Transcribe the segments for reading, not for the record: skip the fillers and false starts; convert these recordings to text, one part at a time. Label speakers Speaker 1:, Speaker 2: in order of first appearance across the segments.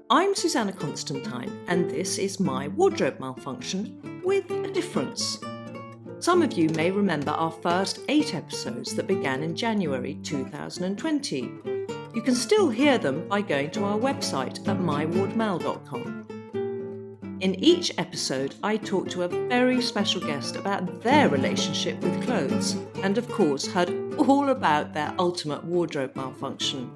Speaker 1: I'm Susanna Constantine, and this is My Wardrobe Malfunction with a difference. Some of you may remember our first 8 episodes that began in January 2020. You can still hear them by going to our website at mywardmal.com. In each episode, I talked to a very special guest about their relationship with clothes, and of course heard all about their ultimate wardrobe malfunction.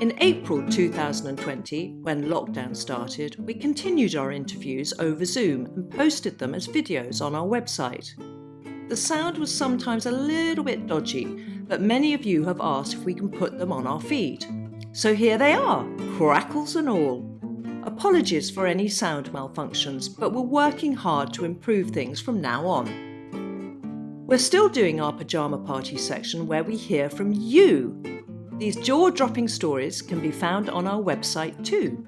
Speaker 1: In April 2020, when lockdown started, we continued our interviews over Zoom and posted them as videos on our website. The sound was sometimes a little bit dodgy, but many of you have asked if we can put them on our feed. So here they are, crackles and all. Apologies for any sound malfunctions, but we're working hard to improve things from now on. We're still doing our pyjama party section where we hear from you. These jaw-dropping stories can be found on our website too.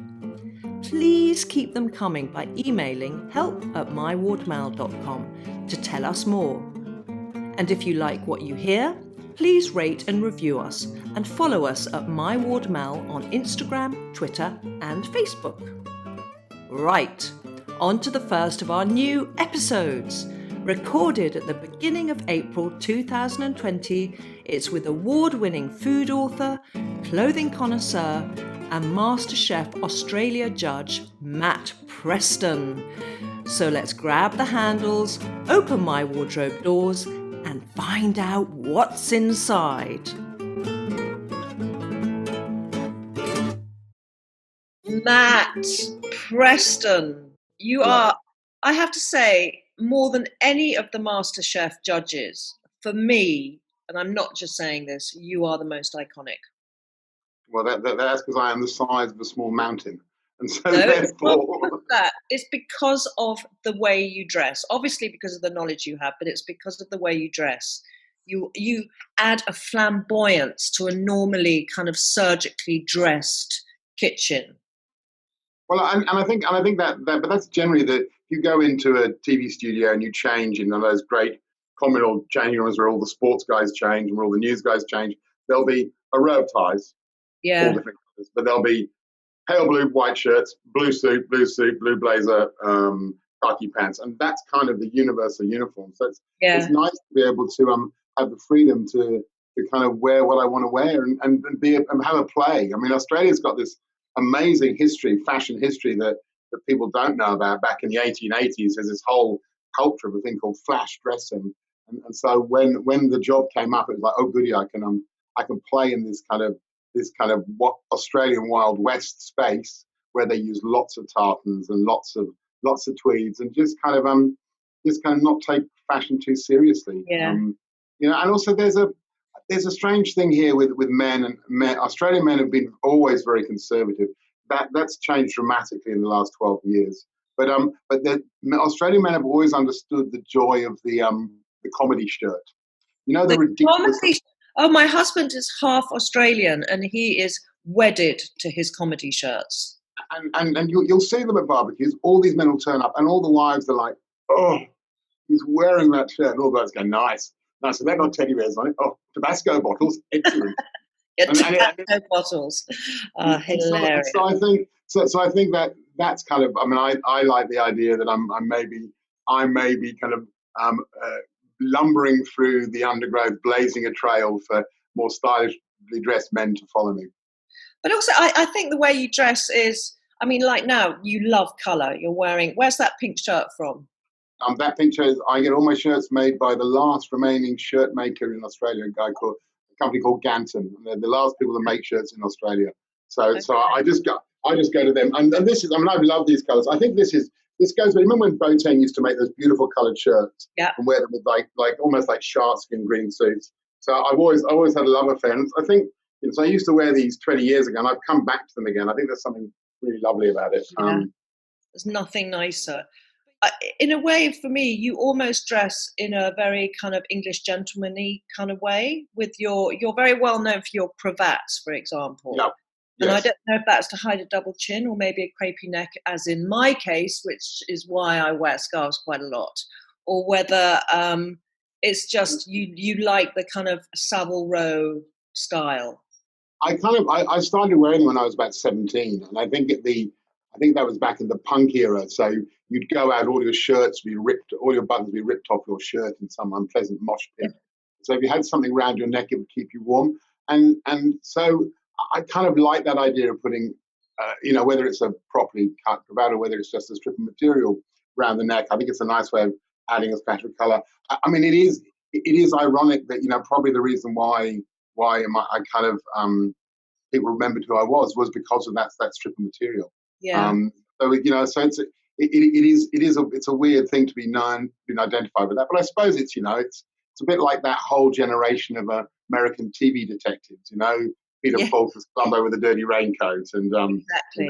Speaker 1: Please keep them coming by emailing help@mywardmal.com to tell us more. And if you like what you hear, please rate and review us and follow us at mywardmal on Instagram, Twitter and Facebook. Right, on to the first of our new episodes. Recorded at the beginning of April 2020, it's with award-winning food author, clothing connoisseur and MasterChef Australia judge Matt Preston. So let's grab the handles, open my wardrobe doors and find out what's inside. Matt Preston, you are, I have to say, more than any of the MasterChef judges, for me, and I'm not just saying this, you are the most iconic.
Speaker 2: Well, that's because I am the size of a small mountain. And so
Speaker 1: No,
Speaker 2: therefore...
Speaker 1: It's because of the way you dress. Obviously because of the knowledge you have, but it's because of the way you dress. You add a flamboyance to a normally kind of surgically dressed kitchen.
Speaker 2: Well, and I think that but that's generally that you go into a TV studio and you change in those great communal changing rooms where all the sports guys change and where all the news guys change. There'll be a row of ties, all different colors, but there'll be pale blue, white shirts, blue suit, blue blazer, khaki pants, and that's kind of the universal uniform. So it's nice to be able to have the freedom to kind of wear what I want to wear and have a play. I mean, Australia's got this amazing history, fashion history that people don't know about. Back in the 1880s, there's this whole culture of a thing called flash dressing, and so when the job came up, it was like, oh goody, I can play in this kind of what Australian Wild West space where they use lots of tartans and lots of tweeds and just kind of not take fashion too seriously. And also there's a strange thing here with men and men. Australian men have been always very conservative. That's changed dramatically in the last 12 years. But the Australian men have always understood the joy of the comedy shirt. You know, the ridiculous.
Speaker 1: Oh, my husband is half Australian and he is wedded to his comedy shirts.
Speaker 2: And you'll see them at barbecues. All these men will turn up and all the wives are like, oh, he's wearing that shirt. And all the guys go, nice. So they've got teddy bears on it. Oh, Tabasco bottles, excellent.
Speaker 1: Tabasco bottles, hilarious.
Speaker 2: So I think that's kind of. I mean, I like the idea that I may be kind of lumbering through the undergrowth, blazing a trail for more stylishly dressed men to follow me.
Speaker 1: But also, I think the way you dress is. I mean, like now, you love colour. You're wearing. Where's that pink shirt from?
Speaker 2: That pink shirt, I get all my shirts made by the last remaining shirt maker in Australia, a company called Ganton. They're the last people to make shirts in Australia. So I just go to them. And this is, I mean, I love these colours. I think this goes, remember when Boateng used to make those beautiful coloured shirts and wear them with like almost like shark skin green suits. So I've always had a love affair. And I think, so I used to wear these 20 years ago and I've come back to them again. I think there's something really lovely about it.
Speaker 1: Yeah. There's nothing nicer. In a way, for me, you almost dress in a very kind of English gentleman-y kind of way. With you're very well known for your cravats, for example.
Speaker 2: Yeah.
Speaker 1: And I don't know if that's to hide a double chin or maybe a crepey neck, as in my case, which is why I wear scarves quite a lot, or whether it's just you like the kind of Savile Row style.
Speaker 2: I started wearing them when I was about 17, and I think that was back in the punk era. So you'd go out, all your shirts be ripped, all your buttons be ripped off your shirt in some unpleasant mosh pit. So if you had something around your neck, it would keep you warm. And so I kind of like that idea of putting, whether it's a properly cut cravat or whether it's just a strip of material around the neck. I think it's a nice way of adding a splash of color. I mean, it is ironic that probably the reason why I kind of people remembered who I was because of that strip of material.
Speaker 1: Yeah.
Speaker 2: So it's a weird thing to be known, being identified with that. But I suppose it's a bit like that whole generation of American TV detectives. Peter Falk as Columbo with a dirty raincoat, and
Speaker 1: exactly.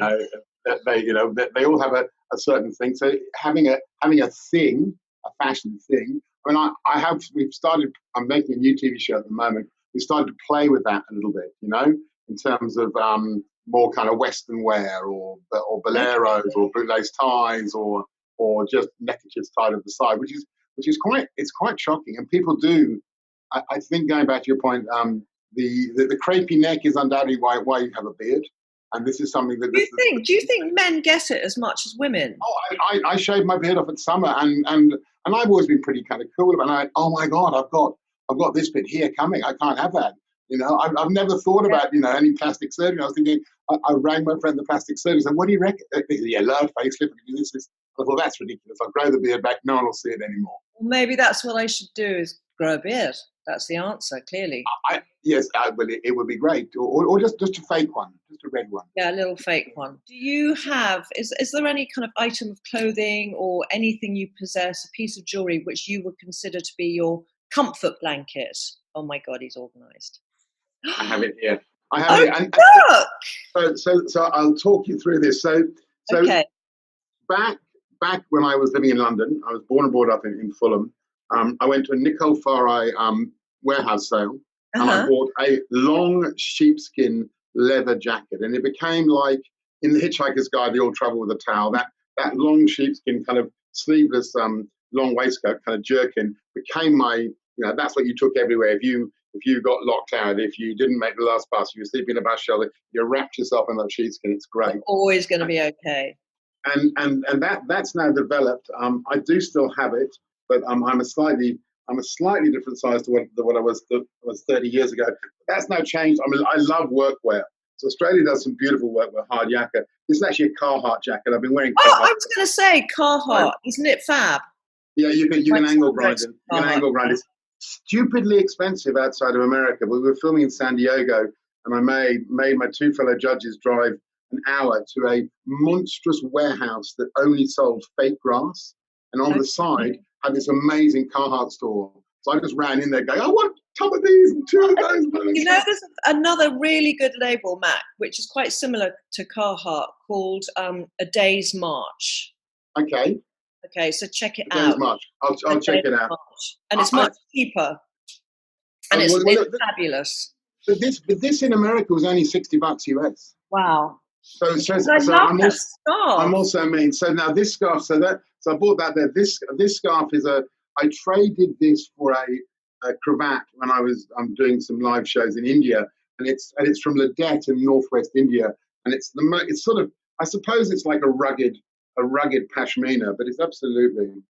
Speaker 2: They all have a certain thing. So having a thing, a fashion thing. I mean, I'm making a new TV show at the moment. We started to play with that a little bit, in terms of more kind of Western wear or boleros or bootlace ties or just neckerchiefs tied at the side, which is quite shocking. And people do, I think, going back to your point, the crepey neck is undoubtedly why you have a beard. And this is something that
Speaker 1: do you think men get it as much as women?
Speaker 2: Oh, I shave my beard off in summer, and I've always been pretty kind of cool about it. Oh my God, I've got this bit here coming. I can't have that. I've never thought about any plastic surgery. I was thinking, I rang my friend, the plastic surgeon, and what do you reckon? Yeah, lower facelift, I can do this. I thought, that's ridiculous. I'll grow the beard back. No one will see it anymore.
Speaker 1: Well, maybe that's what I should do, is grow a beard. That's the answer, clearly.
Speaker 2: Yes, it would be great. Or just a fake one, just a red one.
Speaker 1: Yeah, a little fake one. Do you have, is there any kind of item of clothing or anything you possess, a piece of jewellery, which you would consider to be your comfort blanket? Oh my God, he's organised.
Speaker 2: I have it here. I have it. And so I'll talk you through this. So
Speaker 1: okay.
Speaker 2: Back when I was living in London, I was born and brought up in Fulham. I went to a Nicole Farai warehouse sale, and I bought a long sheepskin leather jacket, and it became like in The Hitchhiker's Guide, they all travel with a towel. That long sheepskin kind of sleeveless long waistcoat kind of jerkin became my, that's what you took everywhere. If you got locked out, if you didn't make the last pass, you were sleeping in a bus shelter, you wrapped yourself in that sheepskin. It's great.
Speaker 1: It's always going to be okay.
Speaker 2: And that's now developed. I do still have it, but I'm a slightly different size to what I was 30 years ago. That's now changed. I mean, I love workwear. So Australia does some beautiful workwear, hard yakka. This is actually a Carhartt jacket. I've been wearing Carhartt.
Speaker 1: Oh, I was going to say Carhartt. Isn't it fab?
Speaker 2: Yeah, you can angle grind it. You can angle grind it. Stupidly expensive outside of America. We were filming in San Diego, and I made my two fellow judges drive an hour to a monstrous warehouse that only sold fake grass, and on the side had this amazing Carhartt store. So I just ran in there going, I want some of these and two of those.
Speaker 1: There's another really good label, Matt, which is quite similar to Carhartt, called A Day's March. Okay, so check it out.
Speaker 2: I'll check it out.
Speaker 1: And it's much cheaper. And it's fabulous.
Speaker 2: But this in America was only $60 US.
Speaker 1: Wow.
Speaker 2: So I'm also mean. So now this scarf, so I bought that there. This scarf is I traded this for a cravat when I'm doing some live shows in India, and it's from Ladette in northwest India, and it's sort of, I suppose it's like a rugged pashmina, but it's absolutely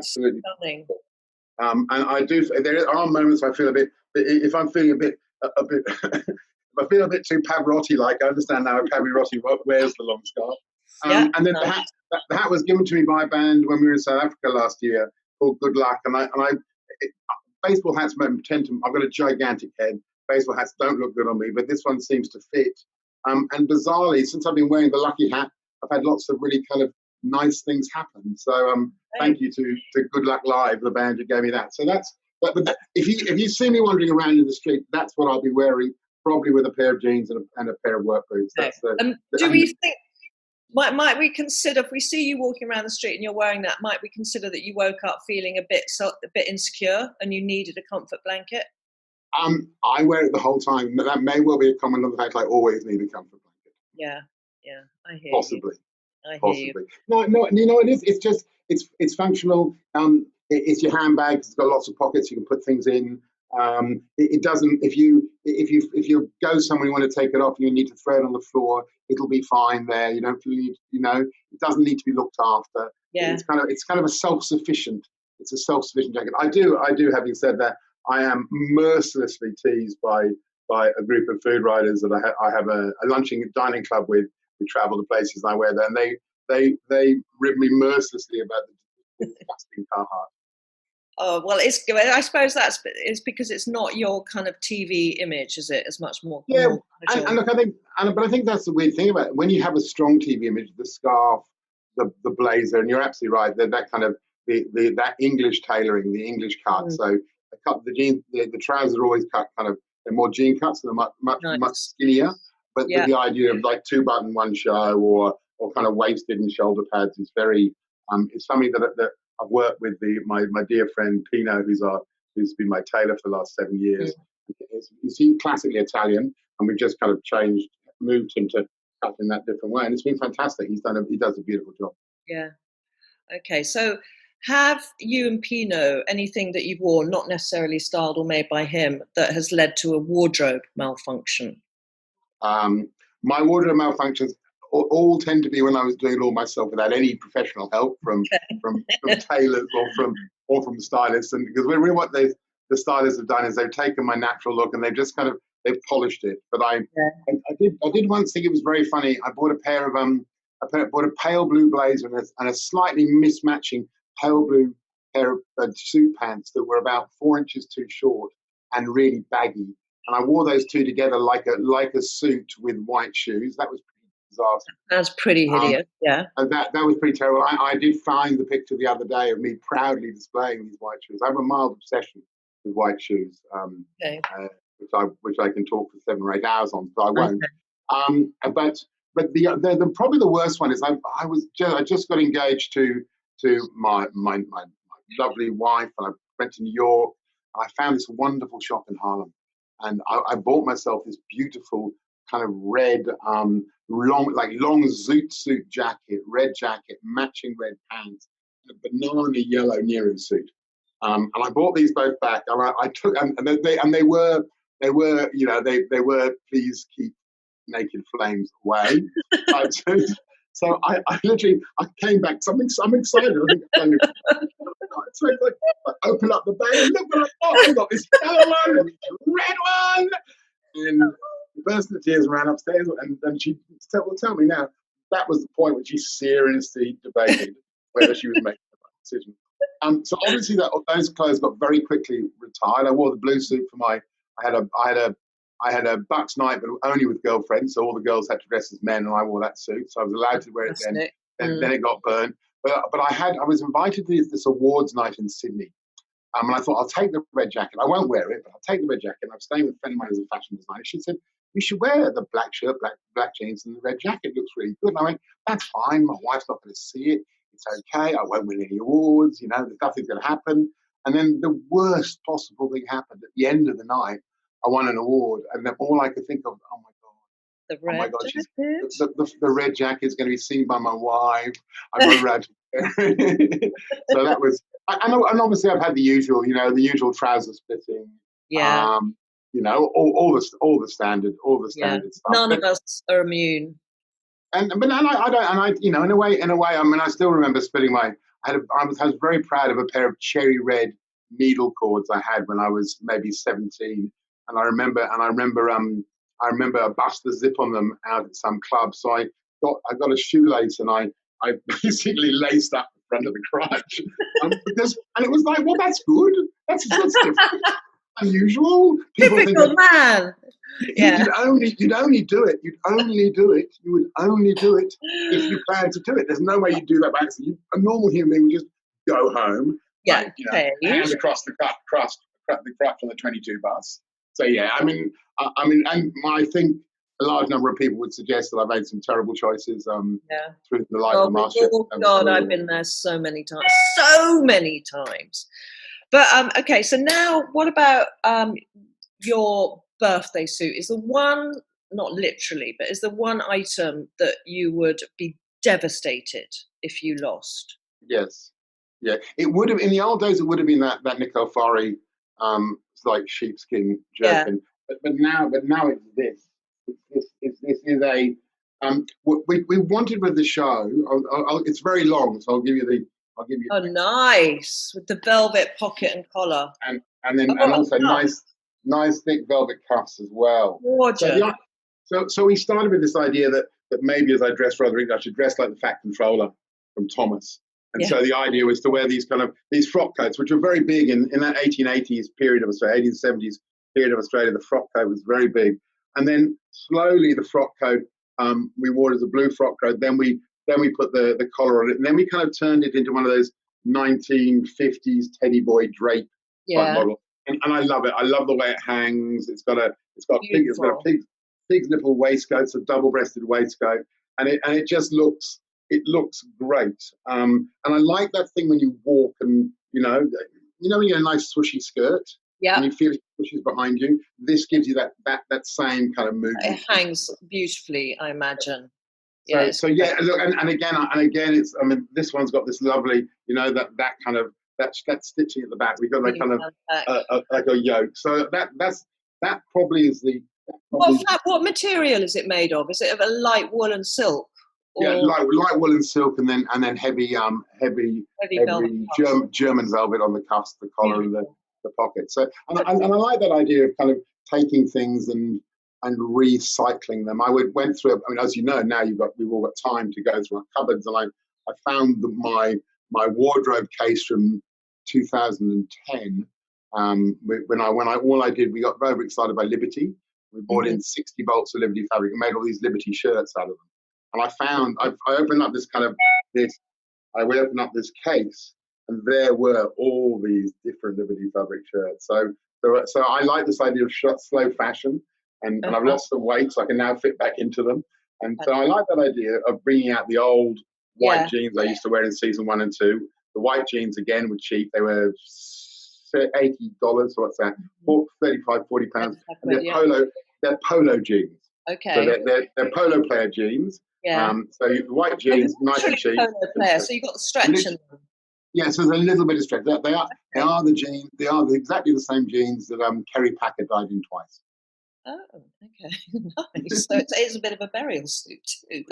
Speaker 1: stunning.
Speaker 2: And there are moments I feel a bit, if I'm feeling a bit if I feel a bit too Pavarotti-like, I understand now Pavarotti wears the long scarf. And then the hat was given to me by a band when we were in South Africa last year called Good Luck, baseball hats tend to, I've got a gigantic head. Baseball hats don't look good on me, but this one seems to fit. And bizarrely, since I've been wearing the Lucky hat, I've had lots of really kind of nice things happen. So thank you to Good Luck Live, the band who gave me that. So if you see me wandering around in the street, that's what I'll be wearing, probably with a pair of jeans and a pair of work boots.
Speaker 1: Do we think, might we consider, if we see you walking around the street and you're wearing that, might we consider that you woke up feeling a bit insecure and you needed a comfort blanket?
Speaker 2: I wear it the whole time. That may well be a comment on the fact I always need a comfort blanket.
Speaker 1: Yeah, I hear
Speaker 2: Possibly.
Speaker 1: you.
Speaker 2: Possibly. No, it is. It's just, it's functional. It's your handbag. It's got lots of pockets you can put things in. It doesn't. If you go somewhere, you want to take it off, and you need to throw it on the floor, it'll be fine there. You don't need, it doesn't need to be looked after.
Speaker 1: Yeah.
Speaker 2: It's kind of a self-sufficient. It's a self-sufficient jacket. I do. Having said that, I am mercilessly teased by a group of food writers that I have a lunching dining club with. We travel to places and I wear them. And they rib me mercilessly about the disgusting Carhartt.
Speaker 1: Oh, well, I suppose it's because it's not your kind of TV image, is it? As much more.
Speaker 2: Yeah,
Speaker 1: more
Speaker 2: and look, but I think that's the weird thing about it. When you have a strong TV image, the scarf, the blazer, and you're absolutely right. That kind of that English tailoring, the English cut. So the jeans, the trousers are always cut kind of. They're more jean cuts. They're much skinnier. But the idea of like 2-button one show or kind of waisted and shoulder pads is very. It's something that I've worked with my dear friend Pino, who's been my tailor for the last 7 years. He's classically Italian, and we've just kind of moved him to cut in that different way, and it's been fantastic. He does a beautiful job.
Speaker 1: Yeah. Okay, so have you and Pino anything that you've worn, not necessarily styled or made by him, that has led to a wardrobe malfunction?
Speaker 2: My wardrobe malfunctions all tend to be when I was doing it all myself without any professional help from tailors or from stylists. And because really what the stylists have done is they've taken my natural look and they've polished it. But I did once think it was very funny. I bought a pair of bought a pale blue blazer and a slightly mismatching pale blue pair of suit pants that were about 4 inches too short and really baggy. And I wore those two together like a suit with white shoes. That was pretty disastrous.
Speaker 1: That's pretty hideous. Yeah.
Speaker 2: And that was pretty terrible. I did find the picture the other day of me proudly displaying these white shoes. I have a mild obsession with white shoes, which I can talk for 7 or 8 hours on, so I won't. Okay. But the probably the worst one is I just got engaged to my lovely wife, and I went to New York. I found this wonderful shop in Harlem, and I bought myself this beautiful kind of red, long zoot jacket, red jacket, matching red pants, and a banana yellow Nero suit. And I bought these both back, and I took, and they were please keep naked flames away. So I literally came back. I'm excited. So I open up the bag and look what I got. I got this yellow one and this red one. And the person of tears ran upstairs, and she will tell me now that was the point when she seriously debated whether she was making the right decision. So obviously those clothes got very quickly retired. I wore the blue suit for I had a Bucks night, but only with girlfriends. So all the girls had to dress as men, and I wore that suit. So I was allowed to wear it then. Then it got burned. But I was invited to this awards night in Sydney. And I thought, I'll take the red jacket. I won't wear it, but I'll take the red jacket. I'm staying with a friend of mine who's a fashion designer. She said, you should wear the black shirt, black jeans, and the red jacket. It looks really good. And I went, that's fine. My wife's not going to see it. It's okay. I won't win any awards. Nothing's going to happen. And then the worst possible thing happened at the end of the night. I won an award, and then all I could think of, oh my god, the red jacket is going to be seen by my wife. I'm not allowed to wear it. So that was, and obviously I've had the usual trouser splitting.
Speaker 1: Yeah.
Speaker 2: All the standard stuff.
Speaker 1: None of us are immune.
Speaker 2: In a way, I mean, I still remember splitting I was very proud of a pair of cherry red needle cords I had when I was maybe 17. And I remember I bust the zip on them out at some club. So I got a shoelace and I basically laced up the front of the crotch. And it was like, well, that's good. That's different. Unusual. People
Speaker 1: Typical man. Yeah.
Speaker 2: You'd only do it if you plan to do it. There's no way you'd do that by accident. A normal human being would just go home.
Speaker 1: Yeah.
Speaker 2: Hand across the crutch on the 22 bus. So yeah, I mean, and I think a large number of people would suggest that I made some terrible choices through the life of MasterChef.
Speaker 1: Oh God, I've been there so many times. But okay, so now what about your birthday suit? Is the one, not literally, but is the one item that you would be devastated if you lost?
Speaker 2: Yes, yeah. It would have in the old days. It would have been that Nicole Fari It's like sheepskin
Speaker 1: Yeah.
Speaker 2: jerkin. But now it's this. This is a we wanted with the show. It's very long, so I'll give you
Speaker 1: Oh, nice. With the velvet pocket and collar.
Speaker 2: and also nice thick velvet cuffs as well.
Speaker 1: Gorgeous.
Speaker 2: So we started with this idea that maybe as I dress rather English, I should dress like the Fat Controller from Thomas. And so the idea was to wear these frock coats, which were very big in that 1880s period of Australia, 1870s period of Australia. The frock coat was very big, and then slowly the frock coat we wore it as a blue frock coat. Then we put the collar on it, and then we kind of turned it into one of those 1950s teddy boy drape type model. And I love it. I love the way it hangs. It's got a pig's nipple waistcoat, it's a double-breasted waistcoat, and it just looks great. And I like that thing when you walk, and when you get a nice swooshy skirt, and you feel it pushes behind you. This gives you that same kind of movement.
Speaker 1: It hangs beautifully, I imagine.
Speaker 2: So look, and again, it's. I mean, this one's got this lovely, that kind of that stitching at the back. We've got that kind of like a yoke. So that probably is the.
Speaker 1: What material is it made of? Is it of a light wool and silk?
Speaker 2: Yeah, light wool and silk, and then heavy German velvet on the cuffs, the collar, and the pocket. So and I like that idea of kind of taking things and recycling them. I went through. I mean, as you know, now we've all got time to go through our cupboards, and I found my wardrobe case from 2010. We got very excited by Liberty. We bought in 60 bolts of Liberty fabric and made all these Liberty shirts out of them. And I opened up I opened up this case, and there were all these different Liberty fabric shirts. So I like this idea of slow fashion, and I've lost some weight, so I can now fit back into them. And so I like that idea of bringing out the old white jeans I used to wear in season 1 and 2. The white jeans, again, were cheap. They were $80, so what's that? 35, 40 pounds. And they're polo jeans.
Speaker 1: Okay.
Speaker 2: So they're polo player jeans.
Speaker 1: Yeah.
Speaker 2: So white jeans, nice and cheap.
Speaker 1: Polo player, so you've got the stretch in them.
Speaker 2: Yeah, so there's a little bit of stretch. They are the jeans. They are exactly the same jeans that Kerry Packer died in twice.
Speaker 1: Oh, okay, nice. So it's a bit of a burial suit too.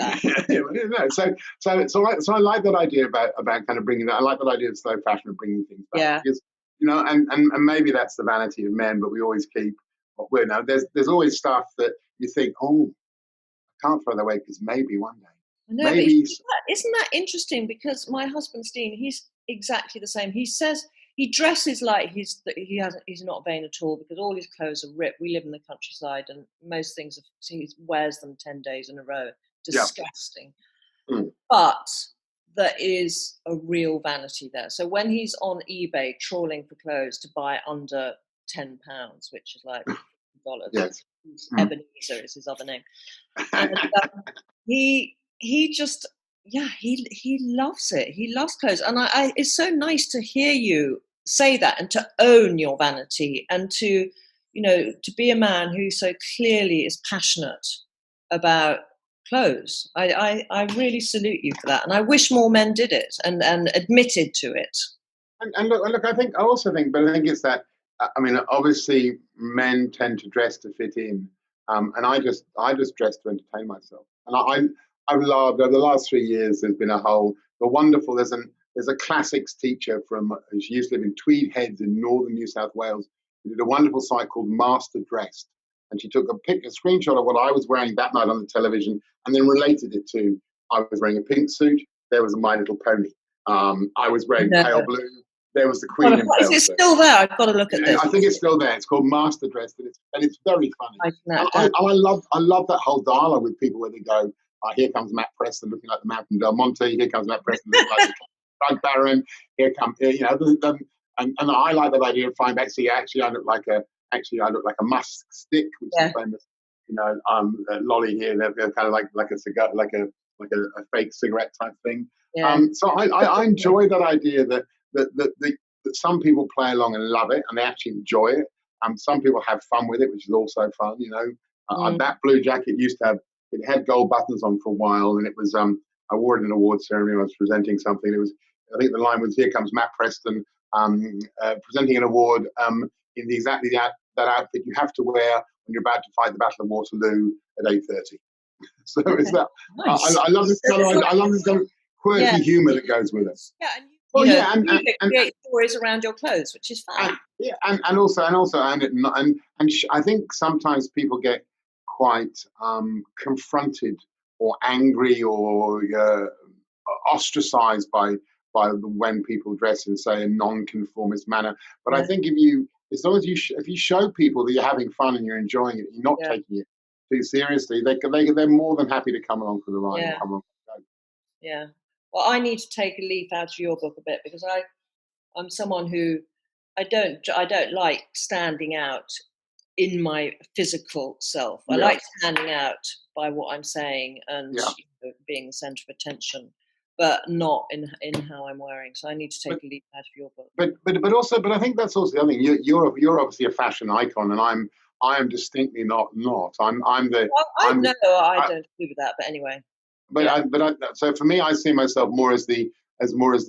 Speaker 2: So I like that idea about kind of bringing that. I like that idea of slow fashion and bringing things back. Yeah. Because and maybe that's the vanity of men, but we always keep. There's always stuff that you think, oh, I can't throw that away because maybe one day.
Speaker 1: No, maybe. Isn't that interesting? Because my husband Steen, he's exactly the same. He says he dresses like he's not vain at all, because all his clothes are ripped. We live in the countryside, and most things he wears them 10 days in a row. Disgusting. Yeah. But there is a real vanity there. So when he's on eBay trawling for clothes to buy under £10, which is like $50,
Speaker 2: yes.
Speaker 1: Ebenezer is his other name, and he just. Yeah, he loves it. He loves clothes, and it's so nice to hear you say that, and to own your vanity, and to be a man who so clearly is passionate about clothes. I really salute you for that, and I wish more men did it and admitted to it.
Speaker 2: And look, I also think it's that. I mean, obviously, men tend to dress to fit in, and I just dress to entertain myself, and I've loved over the last 3 years. There's been there's a classics teacher she used to live in Tweed Heads in northern New South Wales. She did a wonderful site called Master Dressed, and she took a screenshot of what I was wearing that night on the television, and then related it to I was wearing a pink suit. There was a My Little Pony. I was wearing pale blue. There was the Queen in pale blue.
Speaker 1: Is it still there? I've got to look at this.
Speaker 2: I think it's still there. It's called Master Dressed, and it's very funny. I love that whole dialogue with people where they go. Here comes Matt Preston looking like the man from Del Monte. Here comes Matt Preston looking like the drug baron. Here comes, and I like that idea of flying back. See, I look like a musk stick, which is famous. Lolly here. They're kind of like a cigar, like a fake cigarette type thing. Yeah. So I enjoy that idea that some people play along and love it, and they actually enjoy it. Some people have fun with it, which is also fun. That blue jacket used to have. It had gold buttons on for a while, and it was. I wore it in an award ceremony. I was presenting something. It was. I think the line was, "Here comes Matt Preston, presenting an award. in exactly that outfit you have to wear when you're about to fight the Battle of Waterloo at 8:30. So it's that.
Speaker 1: Nice.
Speaker 2: I love this kind of quirky humour that goes with it.
Speaker 1: Yeah, and
Speaker 2: Well,
Speaker 1: you
Speaker 2: yeah, and
Speaker 1: create stories around your clothes, which is fun.
Speaker 2: and also I think sometimes people get quite confronted or angry or ostracized by when people dress in, say, a non-conformist manner. But I think as long as if you show people that you're having fun and you're enjoying it, you're not taking it too seriously, they're more than happy to come along for the ride and come along.
Speaker 1: Yeah. Well, I need to take a leaf out of your book a bit, because I'm someone who I don't like standing out in my physical self. I like standing out by what I'm saying and being the centre of attention, but not in how I'm wearing. So I need to take a leaf out of your book.
Speaker 2: But I think that's also the other thing. You're obviously a fashion icon, and I am distinctly not. I don't
Speaker 1: agree with that, but anyway.
Speaker 2: So for me, I see myself more as the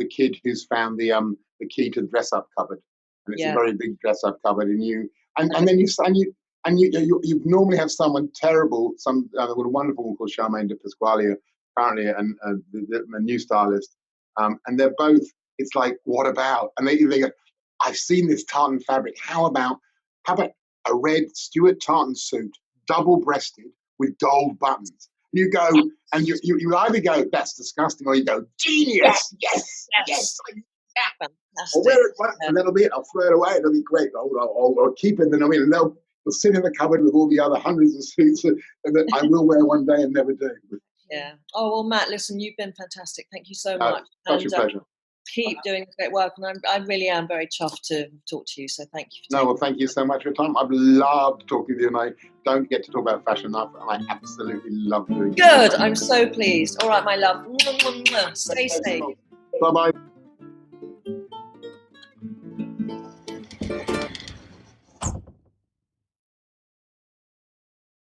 Speaker 2: kid who's found the key to the dress up cupboard, and it's a very big dress up cupboard, and you normally have someone terrible, a wonderful one called Charmaine de Pasquale, apparently, and a new stylist, and they're both. It's like, what about? And they go, I've seen this tartan fabric. How about a red Stuart tartan suit, double breasted with gold buttons? You go, and you either go, that's disgusting, or you go, genius, yes. I'll wear it once, and that'll be it. I'll throw it away. It'll be great. I'll keep it. And and they'll sit in the cupboard with all the other hundreds of suits that I will wear one day and never do.
Speaker 1: Yeah. Oh, well, Matt, listen, you've been fantastic. Thank you so much.
Speaker 2: Such a pleasure.
Speaker 1: Keep doing great work, and I really am very chuffed to talk to you. So thank you.
Speaker 2: Well, thank you so much for your time. I've loved talking to you, and I don't get to talk about fashion enough, and I absolutely love doing it.
Speaker 1: Good. I'm so pleased. All right, my love. Stay safe.
Speaker 2: Bye-bye.